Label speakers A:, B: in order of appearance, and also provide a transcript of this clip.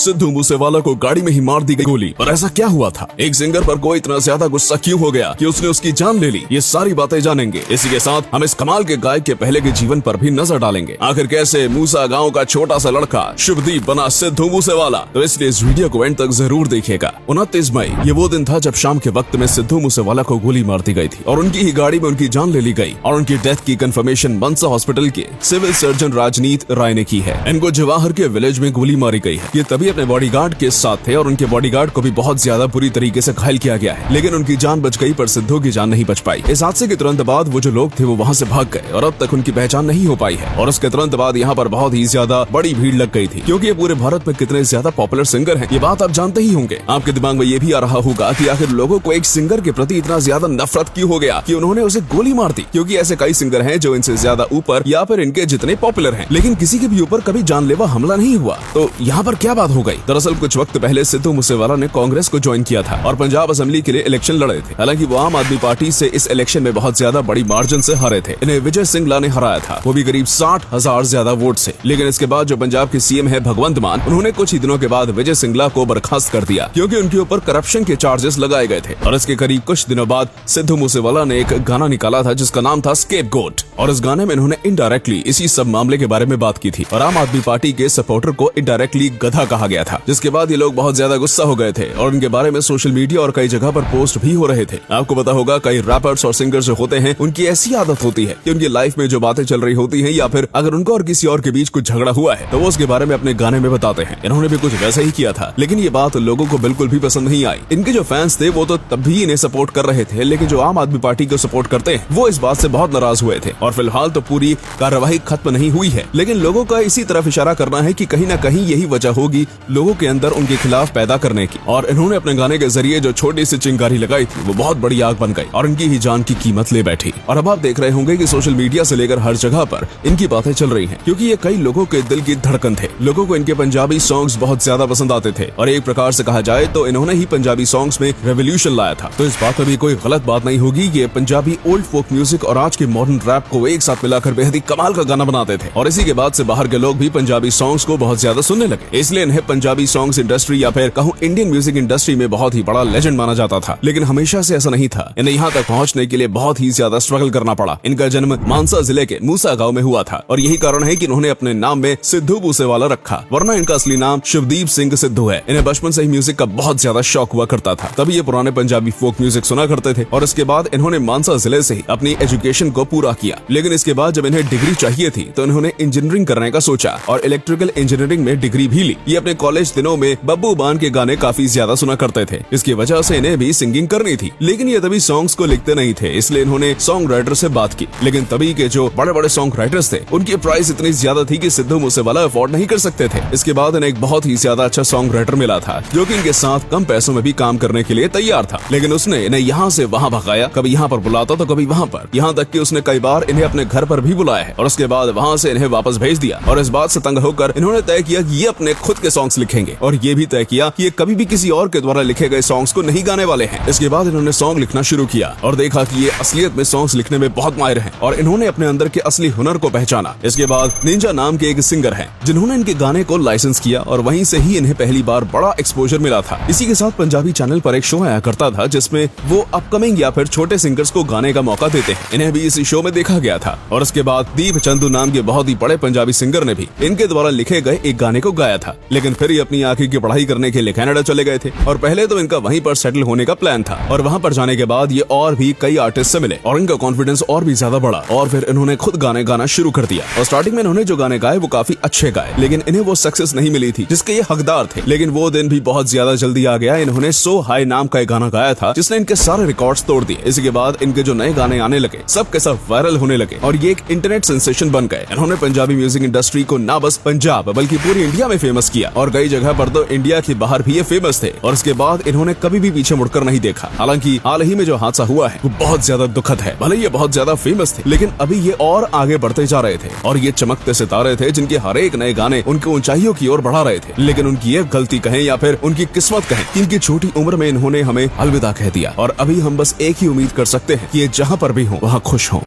A: सिद्धू मूसेवाला को गाड़ी में ही मार दी गई गोली। और ऐसा क्या हुआ था? एक सिंगर पर कोई इतना ज्यादा गुस्सा क्यों हो गया कि उसने उसकी जान ले ली? ये सारी बातें जानेंगे। इसी के साथ हम इस कमाल के गायक के पहले के जीवन पर भी नजर डालेंगे। आखिर कैसे मूसा गांव का छोटा सा लड़का शुभदीप बना सिद्धू मूसेवाला, तो इसलिए इस वीडियो को एंड तक जरूर देखिएगा। 29 मई ये वो दिन था जब शाम के वक्त में सिद्धू मूसेवाला को गोली मार दी गई थी और उनकी ही गाड़ी में उनकी जान ले ली गई। और उनकी डेथ की कंफर्मेशन मनसा हॉस्पिटल के सिविल सर्जन राजनीत राय ने की है। इनको जवाहर के विलेज में गोली मारी गई है। ये तभी अपने बॉडीगार्ड के साथ थे और उनके बॉडीगार्ड को भी बहुत ज्यादा बुरी तरीके से घायल किया गया है, लेकिन उनकी जान बच गई पर सिद्धू की जान नहीं बच पाई। इस हादसे के तुरंत बाद वो जो लोग थे वो वहाँ से भाग गए और अब तक उनकी पहचान नहीं हो पाई है। और उसके तुरंत बाद यहाँ पर बहुत ही ज्यादा बड़ी भीड़ लग गई थी, क्योंकि ये पूरे भारत में कितने ज्यादा पॉपुलर सिंगर हैं ये बात आप जानते ही होंगे। आपके दिमाग में ये भी आ रहा होगा कि आखिर लोगों को एक सिंगर के प्रति इतना ज्यादा नफरत क्यों हो गया कि उन्होंने उसे गोली मार दी, क्योंकि ऐसे कई सिंगर हैं जो इनसे ज्यादा ऊपर या फिर इनके जितने पॉपुलर हैं, लेकिन किसी के भी ऊपर कभी जानलेवा हमला नहीं हुआ। तो यहाँ पर क्या बात हो गई? दरअसल कुछ वक्त पहले सिद्धू मूसेवाला ने कांग्रेस को ज्वाइन किया था और पंजाब असेंबली के लिए इलेक्शन लड़े थे। हालांकि वो आम आदमी पार्टी से इस इलेक्शन में बहुत ज्यादा बड़ी मार्जिन से हारे थे। इन्हें विजय सिंगला ने हराया था, वो भी करीब 60,000 ज्यादा वोट से। लेकिन इसके बाद जो पंजाब के सीएम है भगवंत मान, उन्होंने कुछ ही दिनों के बाद विजय सिंगला को बर्खास्त कर दिया, क्योंकि उनके ऊपर करप्शन के चार्जेस लगाए गए थे। और इसके करीब कुछ दिनों बाद सिद्धू मूसेवाला ने एक गाना निकाला था जिसका नाम था स्केपगोट, और इस गाने में इन्होंने इनडायरेक्टली इसी सब मामले के बारे में बात की थी और आम आदमी पार्टी के सपोर्टर को इनडायरेक्टली गधा कहा गया था। जिसके बाद ये लोग बहुत ज्यादा गुस्सा हो गए थे और उनके बारे में सोशल मीडिया और कई जगह पर पोस्ट भी हो रहे थे। आपको पता होगा कई रैपर्स और सिंगर्स जो होते हैं उनकी ऐसी आदत होती है कि उनकी लाइफ में जो बातें चल रही होती हैं या फिर अगर उनको और किसी और के बीच कुछ झगड़ा हुआ है तो वो उसके बारे में अपने गाने में बताते हैं। इन्होंने भी कुछ वैसा ही किया था, लेकिन ये बात लोगों को बिल्कुल भी पसंद नहीं आई। इनके जो फैंस थे वो तो तब भी इन्हें सपोर्ट कर रहे थे, लेकिन जो आम आदमी पार्टी को सपोर्ट करते हैं वो इस बात से बहुत नाराज हुए थे। और फिलहाल तो पूरी कार्यवाही खत्म नहीं हुई है, लेकिन लोगों का इसी तरफ इशारा करना है कि कहीं ना कहीं यही वजह होगी लोगों के अंदर उनके खिलाफ पैदा करने की। और इन्होंने अपने गाने के जरिए जो छोटी सी चिंगारी लगाई थी वो बहुत बड़ी आग बन गई और इनकी ही जान की कीमत ले बैठी। और अब आप देख रहे होंगे कि सोशल मीडिया से लेकर हर जगह पर इनकी बातें चल रही हैं, क्योंकि ये कई लोगों के दिल की धड़कन थे। लोगों को इनके पंजाबी सॉन्ग्स बहुत ज्यादा पसंद आते थे और एक प्रकार से कहा जाए तो इन्होंने ही पंजाबी सॉन्ग्स में रेवोल्यूशन लाया था। तो इस बात में भी कोई गलत बात नहीं होगी। ये पंजाबी ओल्ड फोक म्यूजिक और आज के मॉडर्न रैप को एक साथ मिलाकर बेहद ही कमाल का गाना बनाते थे और इसी के बाद से बाहर के लोग भी पंजाबी सॉन्ग्स को बहुत ज्यादा सुनने लगे। इसलिए इन्हें पंजाबी सॉन्ग्स इंडस्ट्री या फिर कहूँ इंडियन म्यूजिक इंडस्ट्री में बहुत ही बड़ा लेजेंड माना जाता था। लेकिन हमेशा से ऐसा नहीं था। इन्हें यहाँ तक पहुँचने के लिए बहुत ही ज्यादा स्ट्रगल करना पड़ा। इनका जन्म मानसा जिले के मूसा गाँव में हुआ था और यही कारण है कि इन्होंने अपने नाम में सिद्धू मूसेवाला रखा, वरना इनका असली नाम शुभदीप सिंह सिद्धू है। इन्हें बचपन से ही म्यूजिक का बहुत ज्यादा शौक हुआ करता था, तभी ये पुराने पंजाबी फोक म्यूजिक सुना करते थे। और इसके बाद इन्होंने मानसा जिले से ही अपनी एजुकेशन को पूरा किया। लेकिन इसके बाद जब इन्हें डिग्री चाहिए थी तो इन्होंने इंजीनियरिंग करने का सोचा और इलेक्ट्रिकल इंजीनियरिंग में डिग्री भी ली। ये अपने कॉलेज दिनों में बब्बू बान के गाने काफी ज्यादा सुना करते थे, इसकी वजह से इन्हें भी सिंगिंग करनी थी। लेकिन ये तभी सॉन्ग्स को लिखते नहीं थे, इसलिए इन्होंने सॉन्ग राइटर से बात की। लेकिन तभी के जो बड़े बड़े सॉन्ग राइटर्स थे उनकी प्राइस इतनी ज्यादा थी कि सिद्धू मूसेवाला अफोर्ड नहीं कर सकते थे। इसके बाद इन्हें एक बहुत ही ज्यादा अच्छा सॉन्ग राइटर मिला था जो कि इनके साथ कम पैसों में भी काम करने के लिए तैयार था। लेकिन उसने इन्हें यहाँ से वहाँ भगाया, कभी यहाँ पर बुलाता तो कभी वहाँ पर, यहाँ तक कि उसने कई बार इन्हें अपने घर पर भी बुलाया है और उसके बाद वहाँ से इन्हें वापस भेज दिया। और इस बात से तंग होकर इन्होंने तय किया कि ये अपने खुद के सॉन्ग्स लिखेंगे और ये भी तय किया कि ये कभी भी किसी और के द्वारा लिखे गए सॉन्ग्स को नहीं गाने वाले हैं। इसके बाद इन्होंने सॉन्ग लिखना शुरू किया और देखा कि ये असलियत में सॉन्ग्स लिखने में बहुत माहिर हैं और इन्होंने अपने अंदर के असली हुनर को पहचाना। इसके बाद निंजा नाम के एक सिंगर हैं जिन्होंने इनके गाने को लाइसेंस किया और वहीं से ही इन्हें पहली बार बड़ा एक्सपोजर मिला था। इसी के साथ पंजाबी चैनल पर एक शो आया करता था जिसमें वो अपकमिंग या फिर छोटे सिंगर्स को गाने का मौका देते हैं। इन्हें भी इसी शो में देखा गया था और उसके बाद दीप चंदू नाम के बहुत ही बड़े पंजाबी सिंगर ने भी इनके द्वारा लिखे गए एक गाने को गाया था। लेकिन फिर ये अपनी आगे की पढ़ाई करने के लिए कनाडा चले गए थे और पहले तो इनका वहीं पर सेटल होने का प्लान था और वहाँ पर जाने के बाद ये और भी कई आर्टिस्ट से मिले और इनका कॉन्फिडेंस और भी ज्यादा बढ़ा और फिर इन्होंने खुद गाने गाना शुरू कर दिया। और स्टार्टिंग में इन्होंने जो गाने गाए वो काफी अच्छे गाए, लेकिन इन्हें वो सक्सेस नहीं मिली थी जिसके ये हकदार थे। लेकिन वो दिन भी बहुत ज्यादा जल्दी आ गया। इन्होंने सो हाई नाम का एक गाना गाया था जिसने इनके सारे रिकॉर्ड्स तोड़ दिए। इसी के बाद इनके जो नए गाने आने लगे सब के सब वायरल होने लगे और ये एक इंटरनेट सेंसेशन बन गए। इन्होंने पंजाबी म्यूजिक इंडस्ट्री को ना बस पंजाब बल्कि पूरी इंडिया में फेमस किया और कई जगह पर तो इंडिया के बाहर भी ये फेमस थे। और इसके बाद इन्होंने कभी भी पीछे मुड़कर नहीं देखा। हालांकि हाल ही में जो हादसा हुआ है वो बहुत ज्यादा दुखद है। भले ये बहुत ज्यादा फेमस थे लेकिन अभी ये और आगे बढ़ते जा रहे थे और ये चमकते सितारे थे जिनके हर एक नए गाने उनके ऊंचाइयों की ओर बढ़ा रहे थे। लेकिन उनकी ये गलती कहें या फिर उनकी किस्मत कहें कि इनकी छोटी उम्र में इन्होंने हमें अलविदा कह दिया और अभी हम बस एक ही उम्मीद कर सकते हैं कि ये जहाँ पर भी हो वहाँ खुश हो।